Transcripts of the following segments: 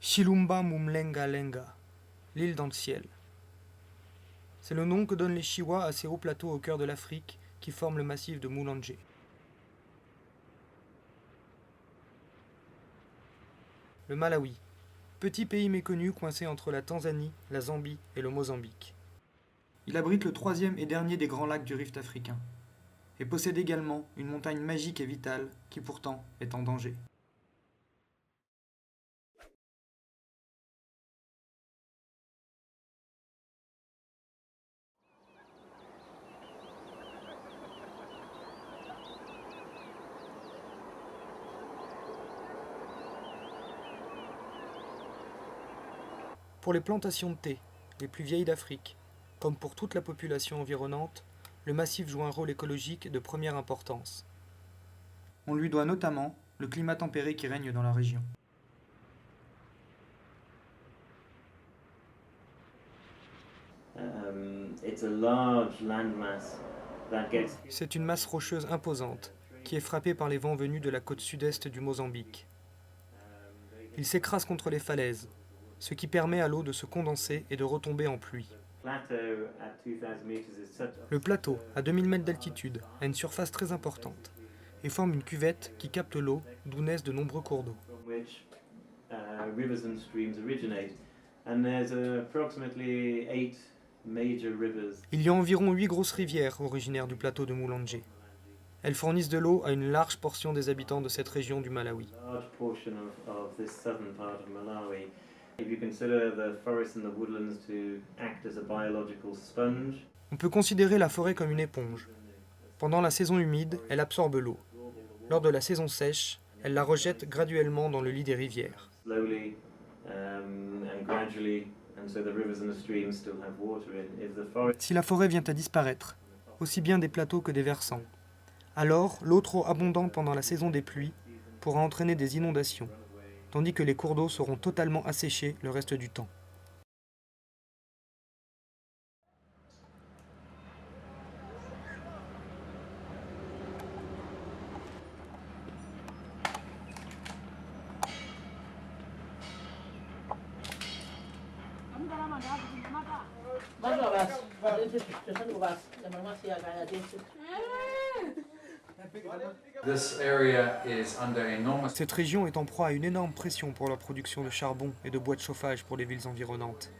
Shilumba Mumlenga Lenga, l'île dans le ciel. C'est le nom que donnent les Chiwa à ces hauts plateaux au cœur de l'Afrique qui forment le massif de Mulanje. Le Malawi, petit pays méconnu coincé entre la Tanzanie, la Zambie et le Mozambique. Il abrite le troisième et dernier des grands lacs du rift africain, et possède également une montagne magique et vitale qui pourtant est en danger. Pour les plantations de thé, les plus vieilles d'Afrique, comme pour toute la population environnante, le massif joue un rôle écologique de première importance. On lui doit notamment le climat tempéré qui règne dans la région. C'est une masse rocheuse imposante qui est frappée par les vents venus de la côte sud-est du Mozambique. Il s'écrase contre les falaises, ce qui permet à l'eau de se condenser et de retomber en pluie. Le plateau, à 2000 mètres d'altitude, a une surface très importante et forme une cuvette qui capte l'eau, d'où naissent de nombreux cours d'eau. Il y a environ 8 grosses rivières originaires du plateau de Mulanje. Elles fournissent de l'eau à une large portion des habitants de cette région du Malawi. On peut considérer la forêt comme une éponge. Pendant la saison humide, elle absorbe l'eau. Lors de la saison sèche, elle la rejette graduellement dans le lit des rivières. Si la forêt vient à disparaître, aussi bien des plateaux que des versants, alors l'eau trop abondante pendant la saison des pluies pourra entraîner des inondations, tandis que les cours d'eau seront totalement asséchés le reste du temps. Cette région est en proie à une énorme pression pour la production de charbon et de bois de chauffage pour les villes environnantes.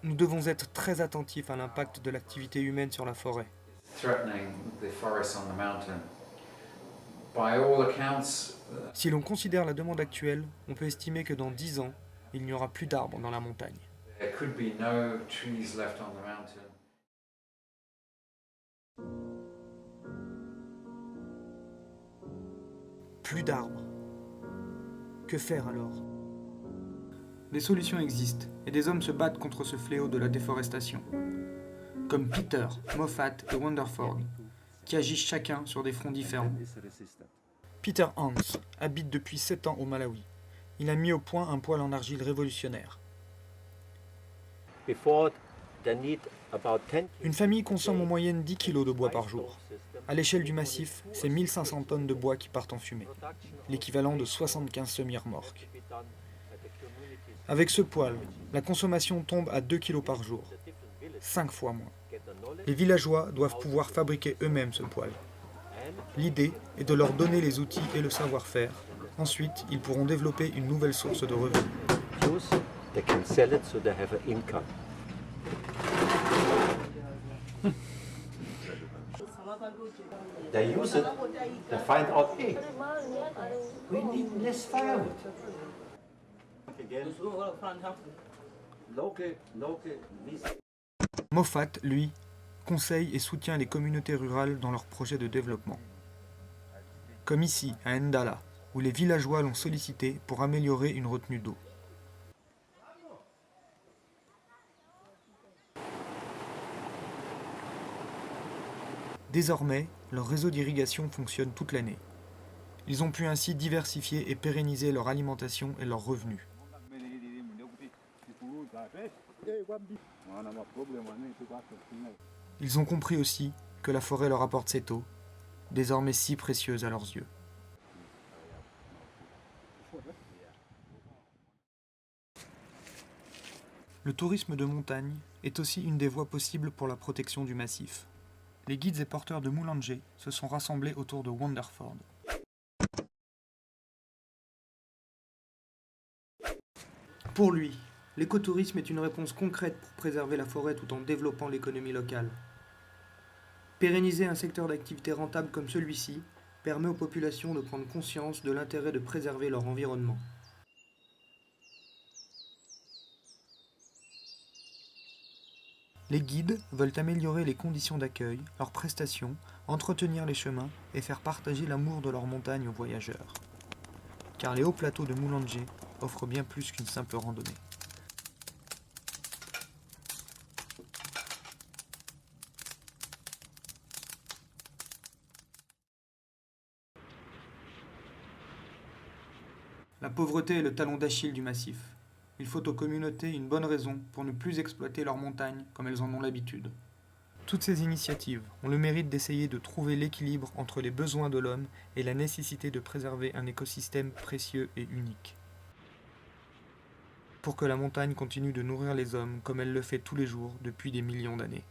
Nous devons être très attentifs à l'impact de l'activité humaine sur la forêt. Si l'on considère la demande actuelle, on peut estimer que dans 10 ans, il n'y aura plus d'arbres dans la montagne. Plus d'arbres. Que faire alors? Des solutions existent, et des hommes se battent contre ce fléau de la déforestation. Comme Peter, Moffat et Wonderford, qui agissent chacun sur des fronts différents. Peter Hans habite depuis 7 ans au Malawi. Il a mis au point un poêle en argile révolutionnaire. Une famille consomme en moyenne 10 kg de bois par jour. À l'échelle du massif, c'est 1500 tonnes de bois qui partent en fumée, l'équivalent de 75 semi-remorques. Avec ce poêle, la consommation tombe à 2 kg par jour, 5 fois moins. Les villageois doivent pouvoir fabriquer eux-mêmes ce poêle. L'idée est de leur donner les outils et le savoir-faire. Ensuite, ils pourront développer une nouvelle source de revenus. They use it to find out, hey, we need less firewood. Moffat, lui, conseille et soutient les communautés rurales dans leurs projets de développement. Comme ici, à Ndala, où les villageois l'ont sollicité pour améliorer une retenue d'eau. Désormais, leur réseau d'irrigation fonctionne toute l'année. Ils ont pu ainsi diversifier et pérenniser leur alimentation et leurs revenus. Ils ont compris aussi que que la forêt leur apporte cette eau, désormais si précieuse à leurs yeux. Le tourisme de montagne est aussi une des voies possibles pour la protection du massif. Les guides et porteurs de Mulanje se sont rassemblés autour de Wonderford. Pour lui, l'écotourisme est une réponse concrète pour préserver la forêt tout en développant l'économie locale. Pérenniser un secteur d'activité rentable comme celui-ci permet aux populations de prendre conscience de l'intérêt de préserver leur environnement. Les guides veulent améliorer les conditions d'accueil, leurs prestations, entretenir les chemins et faire partager l'amour de leur montagne aux voyageurs. Car les hauts plateaux de Mulanje offrent bien plus qu'une simple randonnée. La pauvreté est le talon d'Achille du massif. Il faut aux communautés une bonne raison pour ne plus exploiter leurs montagnes comme elles en ont l'habitude. Toutes ces initiatives ont le mérite d'essayer de trouver l'équilibre entre les besoins de l'homme et la nécessité de préserver un écosystème précieux et unique. Pour que la montagne continue de nourrir les hommes comme elle le fait tous les jours depuis des millions d'années.